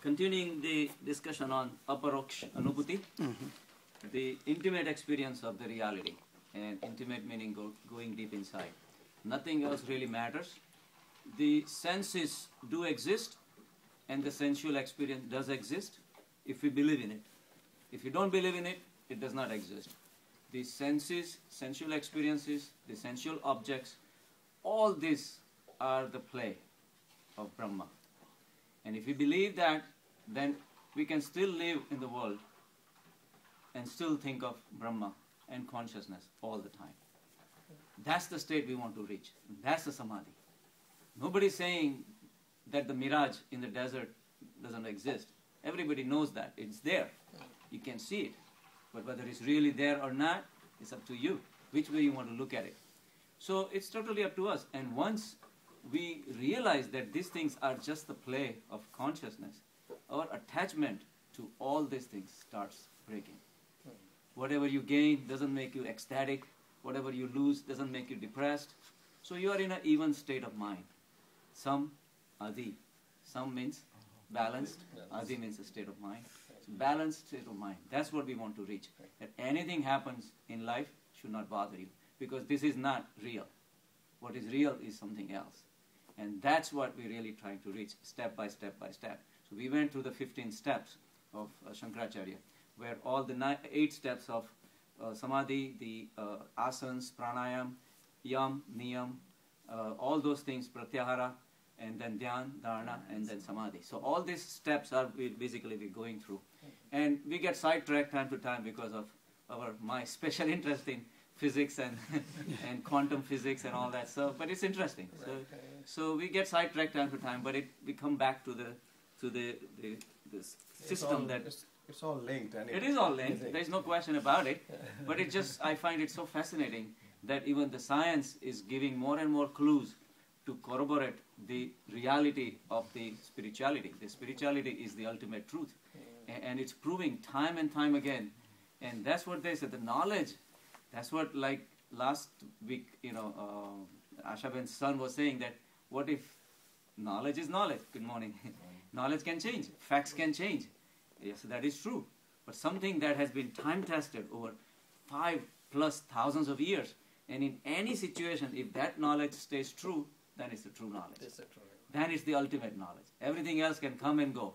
continuing the discussion on aparoksh anubhuti, the intimate experience of the reality, and intimate meaning going deep inside. Nothing else really matters. The senses do exist, and the sensual experience does exist if we believe in it. If you don't believe in it, it does not exist. The senses, sensual experiences, the sensual objects, all these are the play of Brahma. And if we believe that, then we can still live in the world and still think of Brahma and consciousness all the time. That's the state we want to reach. That's the samadhi. Nobody's saying that the mirage in the desert doesn't exist. Everybody knows that. It's there. You can see it. But whether it's really there or not, it's up to you. Which way you want to look at it. So it's totally up to us. And once we realize that these things are just the play of consciousness, our attachment to all these things starts breaking. Whatever you gain doesn't make you ecstatic. Whatever you lose doesn't make you depressed. So you are in an even state of mind. Some, adi. Some means balanced. Adi means a state of mind. So balanced state of mind. That's what we want to reach. That anything happens in life should not bother you. Because this is not real. What is real is something else. And that's what we're really trying to reach, step by step by step. So we went through the 15 steps of Shankaracharya, where all the 8 steps of samadhi, the asanas, pranayam, yam, niyam, all those things, pratyahara, and then dhyan, dharana, and then samadhi. So all these steps are basically we're going through. And we get sidetracked time to time because of my special interest in physics and and quantum physics and all that stuff. But it's interesting. So we get sidetracked time to time, but we come back to the system that it's all linked. And it is all linked. There's no question about it. But it just, I find it so fascinating that even the science is giving more and more clues to corroborate the reality of the spirituality. The spirituality is the ultimate truth. And it's proving time and time again. And that's what they said, the knowledge. That's what, like last week, Ashaben's son was saying that what if knowledge is knowledge? Good morning. Knowledge can change. Facts can change. Yes, that is true. But something that has been time tested over 5+ thousands of years, and in any situation, if that knowledge stays true, then it's the true knowledge. Then it's the ultimate knowledge. Everything else can come and go.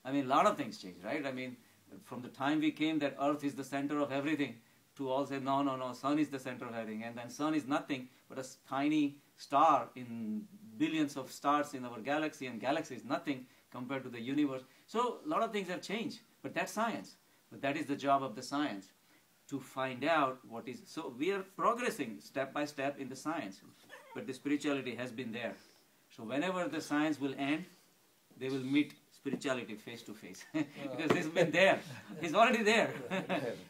I mean, a lot of things change, right? I mean, from the time we came that Earth is the center of everything, to all say, no, sun is the center of everything. And then sun is nothing but a tiny star in billions of stars in our galaxy, and galaxy is nothing compared to the universe. So a lot of things have changed, but that's science. But that is the job of the science, to find out what is. So we are progressing step by step in the science, but the spirituality has been there. So whenever the science will end, they will meet spirituality face to face, because it's been there. It's already there.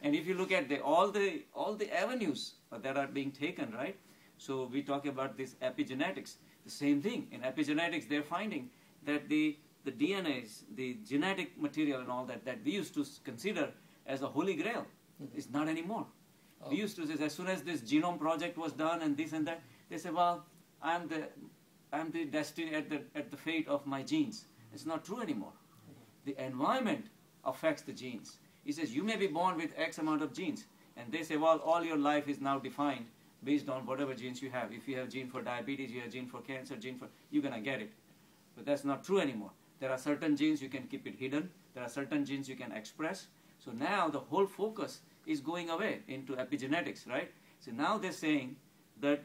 And if you look at all the avenues that are being taken, right? So we talk about this epigenetics. The same thing in epigenetics. They're finding that the DNAs, the genetic material, and all that we used to consider as a holy grail, is not anymore. We used to say, as soon as this genome project was done and this and that, they say, well, I'm the destiny at the fate of my genes. It's not true anymore. The environment affects the genes. He says, you may be born with X amount of genes. And they say, well, all your life is now defined based on whatever genes you have. If you have gene for diabetes, you have gene for cancer, you're going to get it. But that's not true anymore. There are certain genes you can keep it hidden. There are certain genes you can express. So now the whole focus is going away into epigenetics, right? So now they're saying that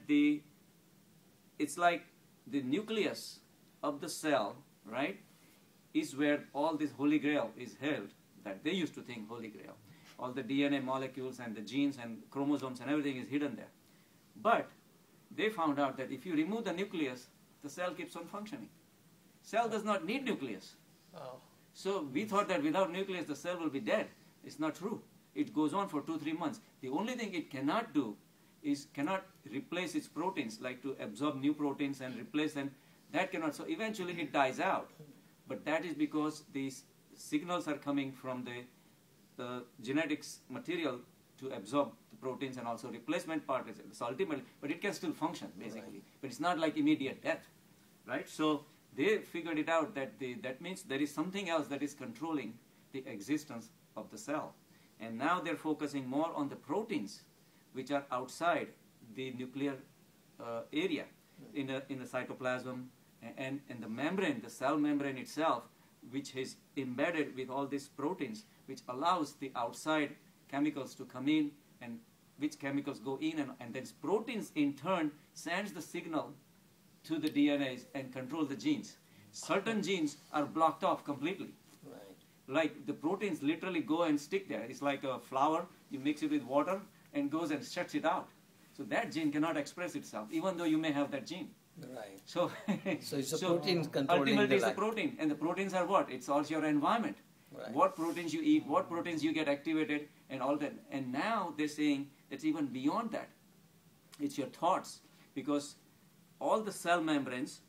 it's like the nucleus of the cell, right, is where all this holy grail is held, that they used to think holy grail. All the DNA molecules and the genes and chromosomes and everything is hidden there. But they found out that if you remove the nucleus, the cell keeps on functioning. Cell does not need nucleus. So we thought that without nucleus the cell will be dead. It's not true. It goes on for 2-3 months. The only thing it cannot do is cannot replace its proteins, like to absorb new proteins and replace them. That cannot. So eventually it dies out. But that is because these signals are coming from the genetics material to absorb the proteins, and also replacement part is ultimately, but it can still function basically. Right. But it's not like immediate death, right? So they figured it out that that means there is something else that is controlling the existence of the cell. And now they're focusing more on the proteins which are outside the nuclear area in the cytoplasm and the membrane, the cell membrane itself, which is embedded with all these proteins, which allows the outside chemicals to come in, and which chemicals go in, and then proteins in turn sends the signal to the DNAs and control the genes. Certain genes are blocked off completely. Right. Like the proteins literally go and stick there. It's like a flour, you mix it with water and goes and shuts it out. So that gene cannot express itself, even though you may have that gene. Right. So, So it's a protein controlling ultimately the it's a life. protein, and the proteins are what? It's also your environment. Right. What proteins you eat, what proteins you get activated, and all that. And now they're saying it's even beyond that. It's your thoughts, because all the cell membranes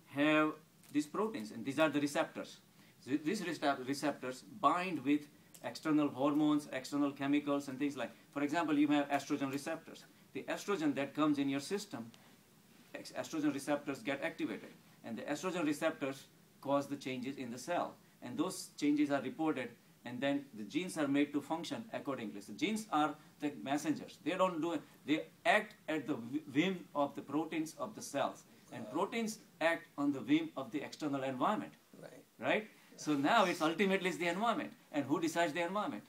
have these proteins, and these are the receptors. So these receptors bind with external hormones, external chemicals, and things like. For example, you have estrogen receptors. The estrogen that comes in your system, estrogen receptors get activated, and the estrogen receptors cause the changes in the cell, and those changes are reported, and then the genes are made to function accordingly. So genes are the messengers. They don't do it. They act at the whim of the proteins of the cells, and proteins act on the whim of the external environment. Right. Right? So now it's ultimately the environment, and who decides the environment?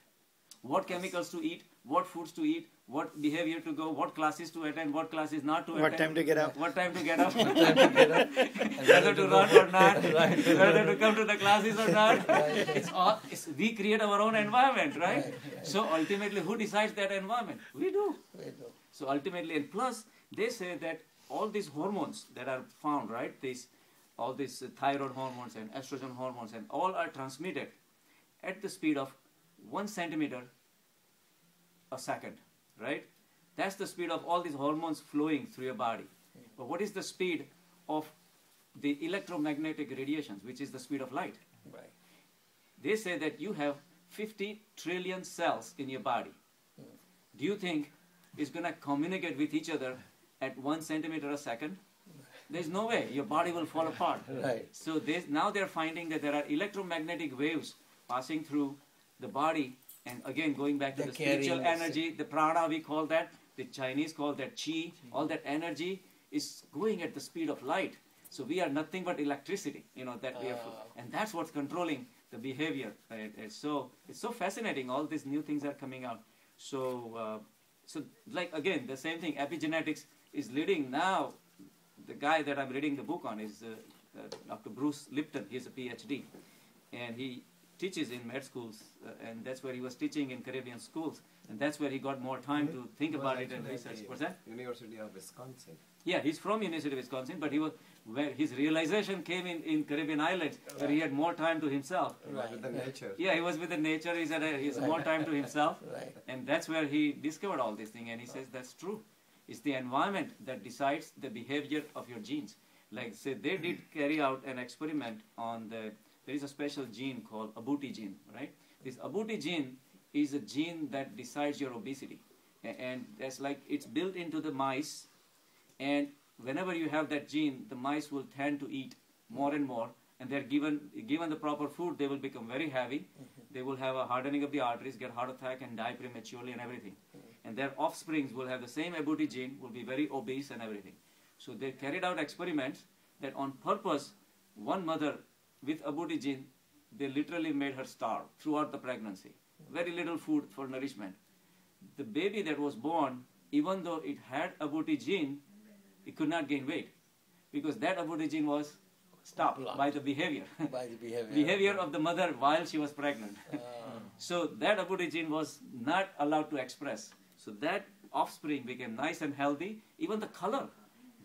What chemicals to eat, what foods to eat, what behavior to go, what classes to attend, what classes not to attend. What time to get up? What time to get up. Whether to run or not. Whether to come to the classes or not. We create our own environment, right? So ultimately, who decides that environment? We do. So ultimately, and plus, they say that all these hormones that are found, right? All these thyroid hormones and estrogen hormones, and all are transmitted at the speed of 1 centimeter a second, right? That's the speed of all these hormones flowing through your body. But what is the speed of the electromagnetic radiations, which is the speed of light? Right. They say that you have 50 trillion cells in your body. Do you think it's going to communicate with each other at 1 centimeter a second? There's no way. Your body will fall apart. Right. So now they're finding that there are electromagnetic waves passing through the body, and again going back to the spiritual energy, the prana we call that, the Chinese call that chi, all that energy is going at the speed of light. So we are nothing but electricity, that we are, and that's what's controlling the behavior. So it's so fascinating. All these new things are coming out. So like again, the same thing. Epigenetics is leading now. The guy that I'm reading the book on is Dr. Bruce Lipton. He's a PhD, and he teaches in med schools, and that's where he was teaching in Caribbean schools, and that's where he got more time to think about it and research. What's that? University of Wisconsin. Yeah, he's from University of Wisconsin, but he was where his realization came in Caribbean islands, where he had more time to himself. Right. With the nature. Yeah, he was with the nature. He has more time to himself, Right. and that's where he discovered all these things. And he says that's true. It's the environment that decides the behavior of your genes. Like say they did carry out an experiment on there is a special gene called Abuti gene, right? This Abuti gene is a gene that decides your obesity, and that's like it's built into the mice, and whenever you have that gene, the mice will tend to eat more and more, and they're given the proper food, they will become very heavy. They will have a hardening of the arteries, get heart attack, and die prematurely and everything. And their offsprings will have the same Abuti gene, will be very obese and everything. So they carried out experiments that on purpose, one mother with Abuti gene, they literally made her starve throughout the pregnancy. Very little food for nourishment. The baby that was born, even though it had Abuti gene, it could not gain weight, because that Abuti gene was stopped by the behavior. By the behavior. Behavior of the mother while she was pregnant. So that Abuti gene was not allowed to express. So that offspring became nice and healthy. Even the color,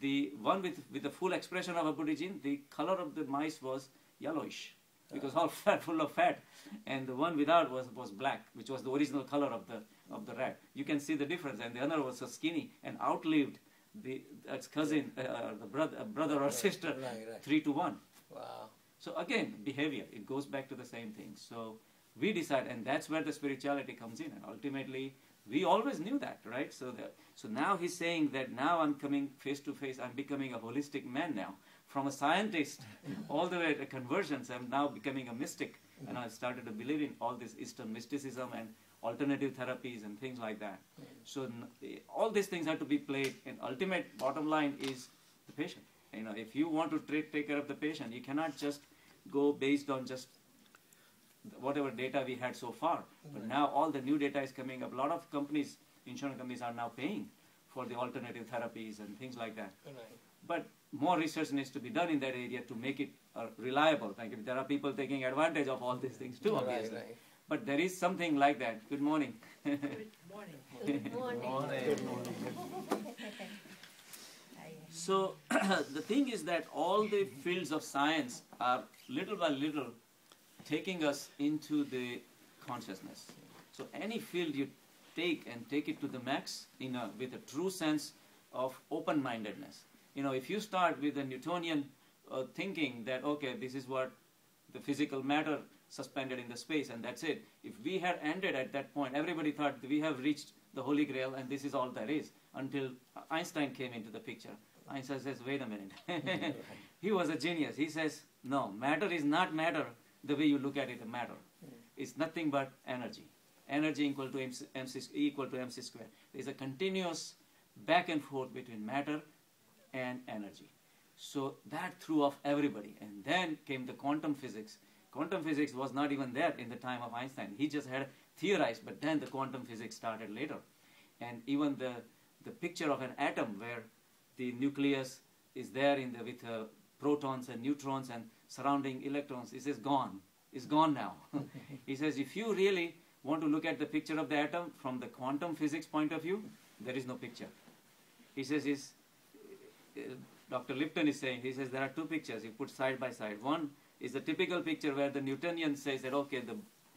the one with the full expression of Abuti gene, the color of the mice was yellowish, because all fat, full of fat, and the one without was black, which was the original color of the rat. You can see the difference. And the other was so skinny and outlived its cousin, the brother or sister, Right. 3-1. Wow. So again, behavior, it goes back to the same thing. So we decide, and that's where the spirituality comes in. And ultimately, we always knew that, right? So now he's saying that now I'm coming face to face, I'm becoming a holistic man now. from a scientist all the way to conversions, I'm now becoming a mystic. And I started to believe in all this Eastern mysticism and alternative therapies and things like that. So all these things have to be played, and ultimate bottom line is the patient. You know, if you want to take care of the patient, you cannot just go based on just whatever data we had so far. But now all the new data is coming up. A lot of companies, insurance companies, are now paying for the alternative therapies and things like that. But more research needs to be done in that area to make it reliable. Like, there are people taking advantage of all these things too, obviously. But there is something like that. Good morning. Good morning. Good morning. So the thing is that all the fields of science are little by little taking us into the consciousness. So any field you take and take it to the max with a true sense of open-mindedness. You know, if you start with a Newtonian thinking that, okay, this is what the physical matter suspended in the space and that's it. If we had ended at that point, everybody thought we have reached the Holy Grail and this is all there is, until Einstein came into the picture. Einstein says, wait a minute. He was a genius. He says, no, matter is not matter the way you look at it, matter. It's nothing but energy. Energy equal to MC squared. There's a continuous back and forth between matter and energy. So that threw off everybody. And then came the quantum physics. Quantum physics was not even there in the time of Einstein. He just had theorized, but then the quantum physics started later. And even the picture of an atom where the nucleus is there with protons and neutrons and surrounding electrons, is gone. It's gone now. He says, if you really want to look at the picture of the atom from the quantum physics point of view, there is no picture. He says, Dr. Lipton is saying, he says there are two pictures you put side by side. One is the typical picture where the Newtonian says that, okay,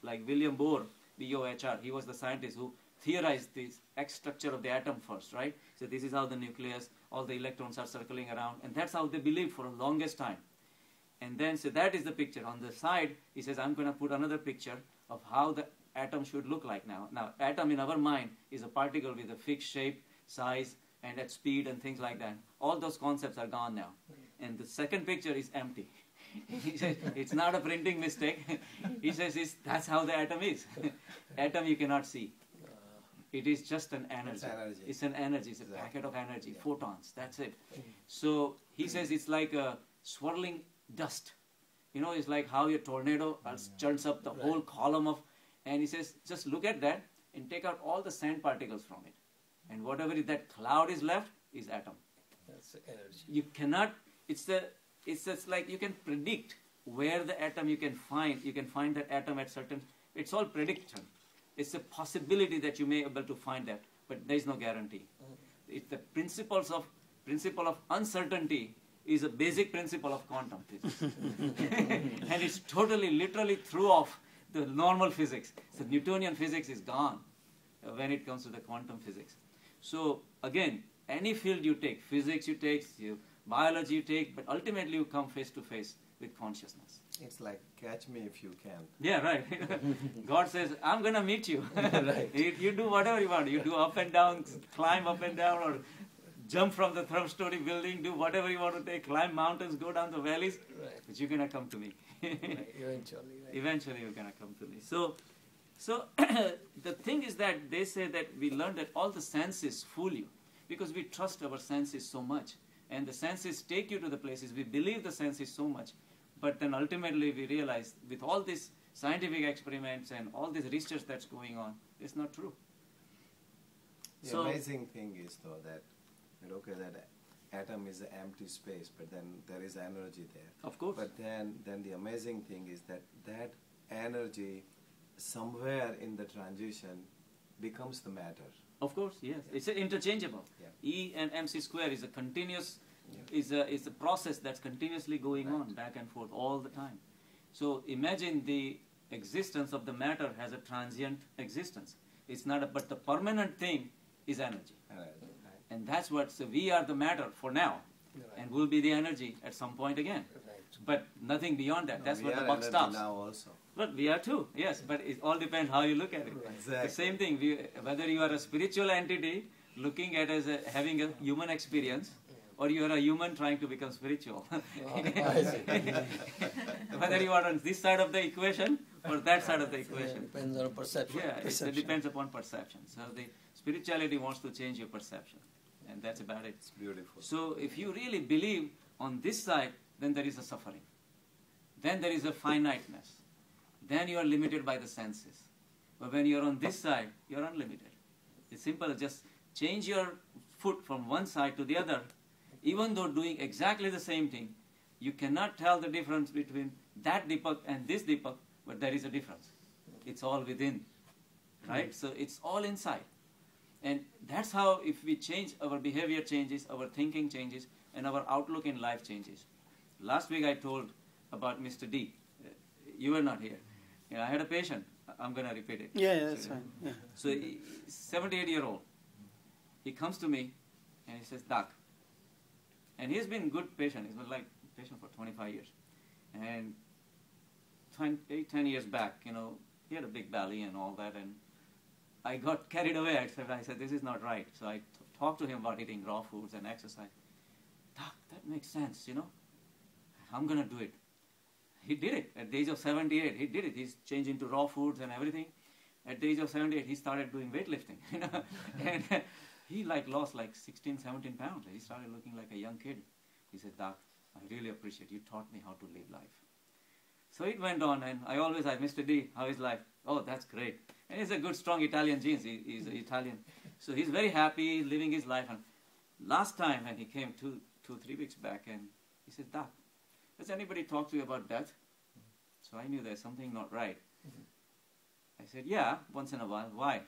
like William Bohr, B-O-H-R, he was the scientist who theorized this X structure of the atom first, right? So this is how the nucleus, all the electrons are circling around, and that's how they believed for the longest time. And then, so that is the picture. On the side, he says, I'm going to put another picture of how the atom should look like now. Now, atom in our mind is a particle with a fixed shape, size, and at speed and things like that. All those concepts are gone now. And the second picture is empty. He says, it's not a printing mistake. He says, that's how the atom is. Atom you cannot see. It is just an energy. It's an energy. It's a packet of energy, photons. That's it. So he says it's like a swirling dust. You know, it's like how a tornado churns up the whole column of, and he says, just look at that and take out all the sand particles from it. And whatever that cloud is left is atom. That's energy. You cannot, it's just like you can predict where the atom you can find that atom at certain, it's all prediction. It's a possibility that you may be able to find that, but there is no guarantee. It's the principle of uncertainty is a basic principle of quantum physics. And it's totally, literally threw off the normal physics. So Newtonian physics is gone when it comes to the quantum physics. So again, any field you take, physics you take, biology you take, but ultimately you come face to face with consciousness. It's like catch me if you can. Yeah, right. God says, I'm going to meet you. Right. You do whatever you want. You do up and down, climb up and down, or jump from the third-story building, do whatever you want to take, climb mountains, go down the valleys, Right. but you're going to come to me. Right. Eventually. Right. Eventually you're going to come to me. So the thing is that they say that we learn that all the senses fool you because we trust our senses so much. And the senses take you to the places. We believe the senses so much. But then ultimately we realize with all these scientific experiments and all this research that's going on, it's not true. The amazing thing is though that, okay, that atom is an empty space, but then there is energy there. Of course. But then the amazing thing is that that energy somewhere in the transition becomes the matter. Of course, yes. It's interchangeable. Yeah. E and mc square is a continuous, is a process that's continuously going on back and forth all the time. So imagine the existence of the matter has a transient existence. It's not, but the permanent thing is energy. And that's what, so we are the matter for now. Right. And we'll be the energy at some point again. Right. But nothing beyond that. That's we where the are buck energy stops. now also. But we are too, yes. But it all depends how you look at it. Right. Exactly. The same thing, whether you are a spiritual entity looking at as having a human experience, or you are a human trying to become spiritual. I see. Whether you are on this side of the equation or that side of the Yeah, equation. depends on perception. Yeah, it perception. depends upon perception. So the spirituality wants to change your perception, and that's about it. It's beautiful. So if you really believe on this side, then there is a suffering. Then there is a finiteness. Then you are limited by the senses. But when you are on this side, you are unlimited. It's simple. Just change your foot from one side to the other. Even though doing exactly the same thing, you cannot tell the difference between that Deepak and this Deepak, but there is a difference. It's all within, right? So it's all inside. And that's how, if we change, our behavior changes, our thinking changes, and our outlook in life changes. Last week I told about Mr. D. You were not here. I had a patient. I'm going to repeat it. Yeah, that's fine. Yeah. So, 78-year-old. He comes to me and he says, Doc. And he's been a good patient. He's been like patient for 25 years. And 10 years back, he had a big belly and all that. And I got carried away. I said, this is not right. So I talked to him about eating raw foods and exercise. Doc, that makes sense, I'm going to do it. He did it. At the age of 78, he did it. He's changed into raw foods and everything. At the age of 78, he started doing weightlifting. And he lost 16, 17 pounds. He started looking like a young kid. He said, Doc, I really appreciate you taught me how to live life. So it went on, and I always asked, Mr. D, how is life? Oh, that's great. And he's a good, strong Italian genes. He's Italian. So he's very happy living his life. And last time, when he came 3 weeks back, and he said, Doc, does anybody talk to you about death? So I knew there's something not right. I said, yeah, once in a while. Why?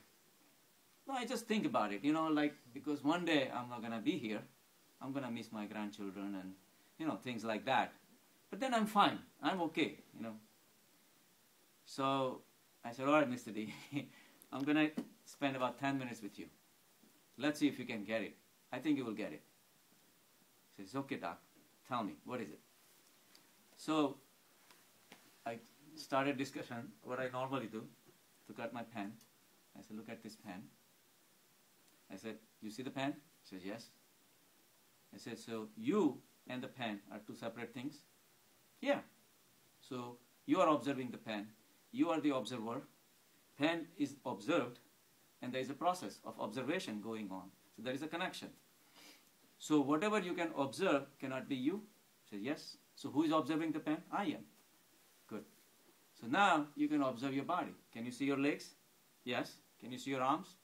No, I just think about it, because one day I'm not going to be here. I'm going to miss my grandchildren and, things like that. But then I'm fine. I'm okay, So I said, all right, Mr. D, I'm going to spend about 10 minutes with you. Let's see if you can get it. I think you will get it. He says, okay, Doc, tell me, what is it? So I started discussion, what I normally do, took out my pen. I said, look at this pen. I said, you see the pen? He says, yes. I said, so you and the pen are two separate things? Yeah. So you are observing the pen. You are the observer. Pen is observed, and there is a process of observation going on. So there is a connection. So whatever you can observe cannot be you? He says, yes. So who is observing the pen? I am. Good. So now you can observe your body. Can you see your legs? Yes. Can you see your arms?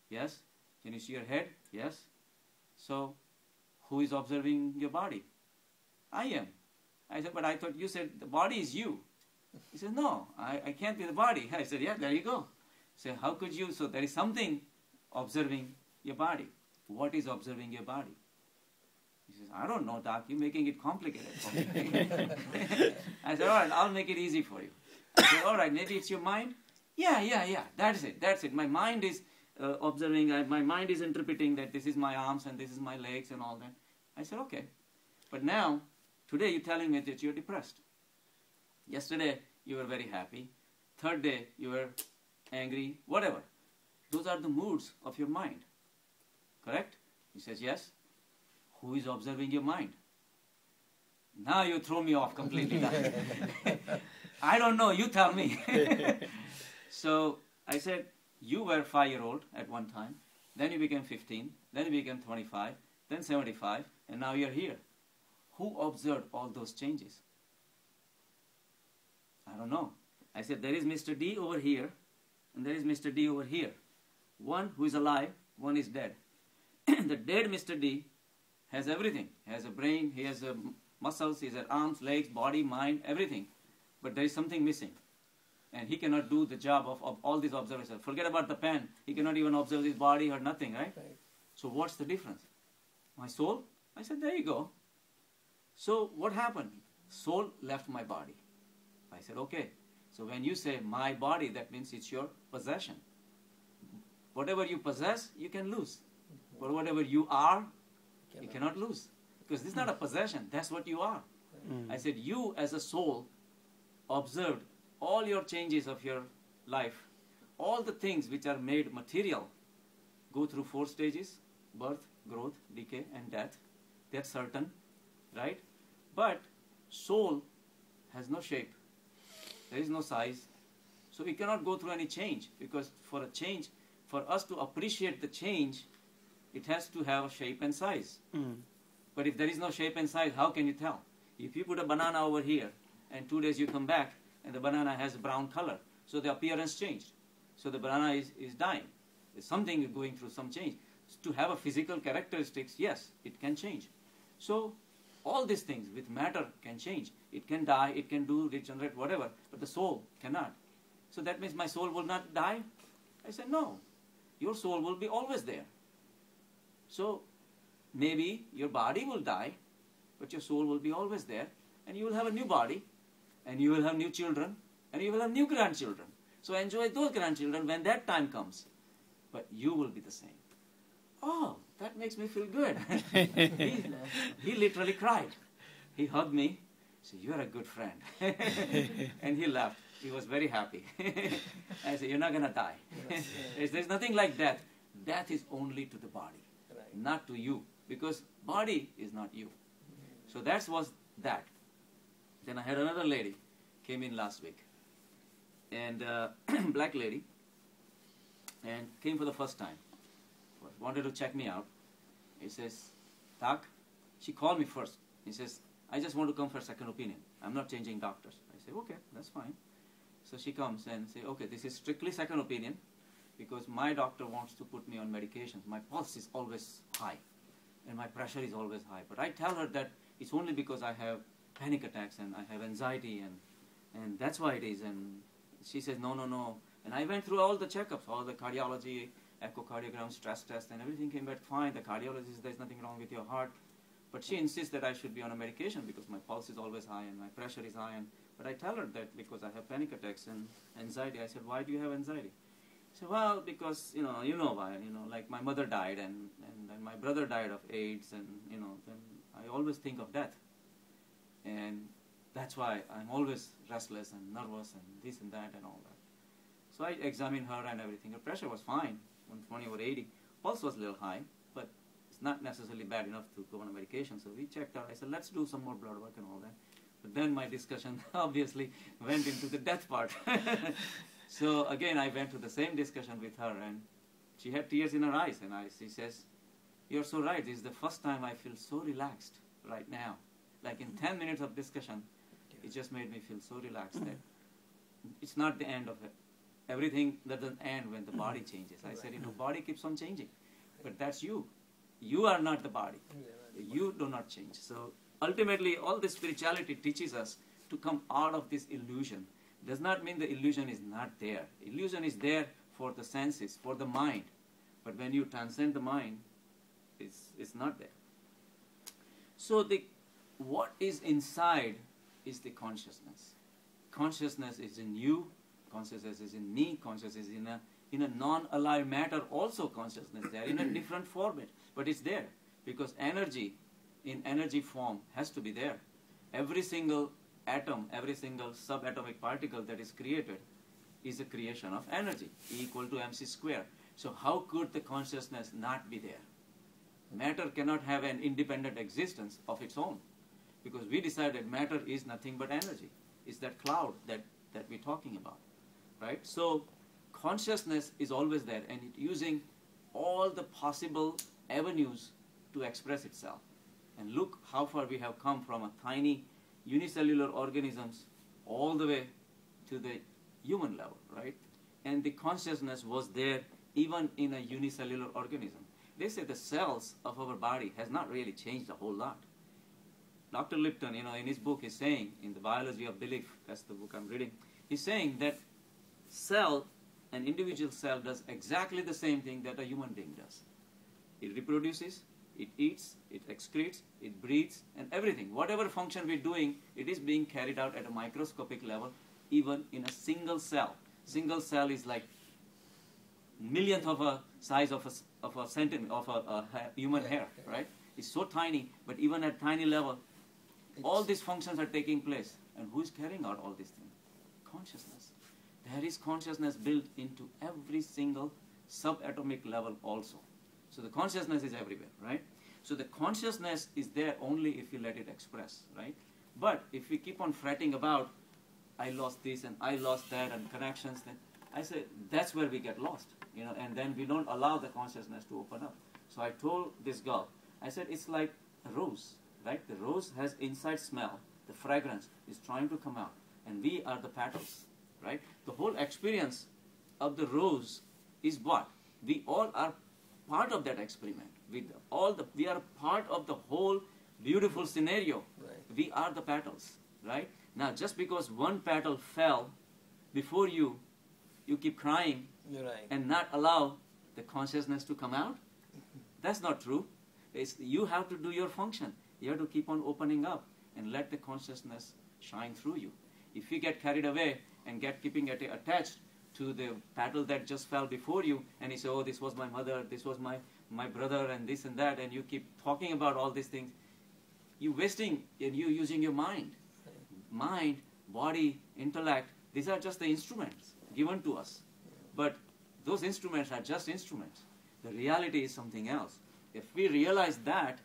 Yes. Can you see your head? Yes. So who is observing your body? I am. I said, but I thought you said the body is you. He said, no, I can't be the body. I said, yeah, there you go. So how could you? So there is something observing your body. What is observing your body? He says, I don't know, Doc. You're making it complicated for me. I said, all right, I'll make it easy for you. I said, all right, maybe it's your mind? Yeah. That's it. My mind is observing. My mind is interpreting that this is my arms and this is my legs and all that. I said, okay. But now, today you're telling me that you're depressed. Yesterday, you were very happy. Third day, you were angry, whatever. Those are the moods of your mind. Correct? He says, yes. Who is observing your mind? Now you throw me off completely. I don't know, you tell me. So I said, you were 5-year-old at one time, then you became 15, then you became 25, then 75, and now you're here. Who observed all those changes? I don't know. I said, there is Mr. D over here, and there is Mr. D over here. One who is alive, one is dead. The dead Mr. D has everything. He has a brain, he has muscles, he has arms, legs, body, mind, everything. But there is something missing. And he cannot do the job of all these observations. Forget about the pen. He cannot even observe his body or nothing, right? So what's the difference? My soul? I said, there you go. So what happened? Soul left my body. I said, okay. So when you say my body, that means it's your possession. Whatever you possess, you can lose. But whatever you are, you cannot lose. Because this is not a possession. That's what you are. I said, you as a soul observed all your changes of your life. All the things which are made material go through 4 stages: birth, growth, decay, and death. that's certain, right? But soul has no shape. There is no size. So we cannot go through any change, because for a change, for us to appreciate the change, it has to have a shape and size. But if there is no shape and size, how can you tell? If you put a banana over here, and 2 days you come back, and the banana has a brown color, so the appearance changed. So the banana is dying. There's something going through some change. To have a physical characteristics, yes, it can change. So all these things with matter can change. It can die, it can do, regenerate, whatever, but the soul cannot. So that means my soul will not die? I said, no. Your soul will be always there. So maybe your body will die, but your soul will be always there, and you will have a new body, and you will have new children, and you will have new grandchildren. So enjoy those grandchildren when that time comes. But you will be the same. Oh, that makes me feel good. he literally cried. He hugged me. Said, "You are a good friend." And he laughed. He was very happy. I said, "You're not going to die." There's nothing like death. Death is only to the body, not to you, because body is not you. So that was that. Then I had another lady came in last week, and black lady, and came for the first time. Wanted to check me out. He says, "Doc," she called me first. He says, "I just want to come for a second opinion. I'm not changing doctors." I say, "Okay, that's fine." So she comes and say, "Okay, this is strictly second opinion, because my doctor wants to put me on medications. My pulse is always high, and my pressure is always high. But I tell her that it's only because I have panic attacks and I have anxiety, and that's why it is." And she says, "No, no, no." And I went through all the checkups, all the cardiology, echocardiogram, stress test, and everything came back fine. The cardiologist says there's nothing wrong with your heart. But she insists that I should be on a medication because my pulse is always high and my pressure is high. But I tell her that because I have panic attacks and anxiety. I said, "Why do you have anxiety?" She said, "Well, because, you know why, like my mother died and my brother died of AIDS, and, then I always think of death. And that's why I'm always restless and nervous and this and that and all that." So I examined her and everything. Her pressure was fine, 120/80. Pulse was a little high, but it's not necessarily bad enough to go on a medication. So we checked out. I said, "Let's do some more blood work and all that." But then my discussion obviously went into the death part. So again, I went to the same discussion with her, and she had tears in her eyes. And she says, "You're so right. This is the first time I feel so relaxed right now. Like in 10 minutes of discussion, it just made me feel so relaxed that it's not the end of it. Everything doesn't end when the body changes." I said, body keeps on changing, but that's you. You are not the body. You do not change. So ultimately, all this spirituality teaches us to come out of this illusion. Does not mean the illusion is not there. Illusion is there for the senses, for the mind. But when you transcend the mind, it's not there. So what is inside is the consciousness. Consciousness is in you. Consciousness is in me. Consciousness is in a non-alive matter. Also consciousness there in a different format, but it's there because energy in energy form has to be there. Every single atom, every single subatomic particle that is created is a creation of energy, E equal to mc square. So how could the consciousness not be there? Matter cannot have an independent existence of its own, because we decided matter is nothing but energy. It's that cloud that we're talking about, right? So consciousness is always there, and it's using all the possible avenues to express itself. And look how far we have come from a tiny unicellular organisms all the way to the human level, right? And the consciousness was there even in a unicellular organism. They say the cells of our body has not really changed a whole lot. Dr. Lipton, in his book is saying, in The Biology of Belief, that's the book I'm reading, he's saying that an individual cell does exactly the same thing that a human being does. It reproduces, it eats, it excretes, it breathes, and everything. Whatever function we're doing, it is being carried out at a microscopic level, even in a single cell. Single cell is like millionth of a size of a centimeter, of a human hair, right? It's so tiny, but even at tiny level, all these functions are taking place. And who is carrying out all these things? Consciousness. There is consciousness built into every single subatomic level also. So the consciousness is everywhere, right? So the consciousness is there only if you let it express, right? But if we keep on fretting about, I lost this and I lost that and connections, then I say that's where we get lost, and then we don't allow the consciousness to open up. So I told this girl, I said, it's like a rose, right? The rose has inside smell, the fragrance is trying to come out, and we are the petals, right? The whole experience of the rose is what? We all are part of that experiment. We are a part of the whole beautiful scenario. Right. We are the petals, right? Now, just because one petal fell before you keep crying You're right. and not allow the consciousness to come out. That's not true. You have to do your function. You have to keep on opening up and let the consciousness shine through you. If you get carried away and keeping attached to the petal that just fell before you, and you say, oh, this was my mother, this was my brother, and this and that, and you keep talking about all these things, you're wasting and you're using your mind. Mind, body, intellect, these are just the instruments given to us. But those instruments are just instruments. The reality is something else. If we realize that,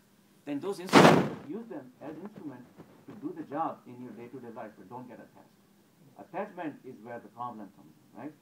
then those instruments, use them as instruments to do the job in your day-to-day life, but don't get attached. Attachment is where the problem comes in, right?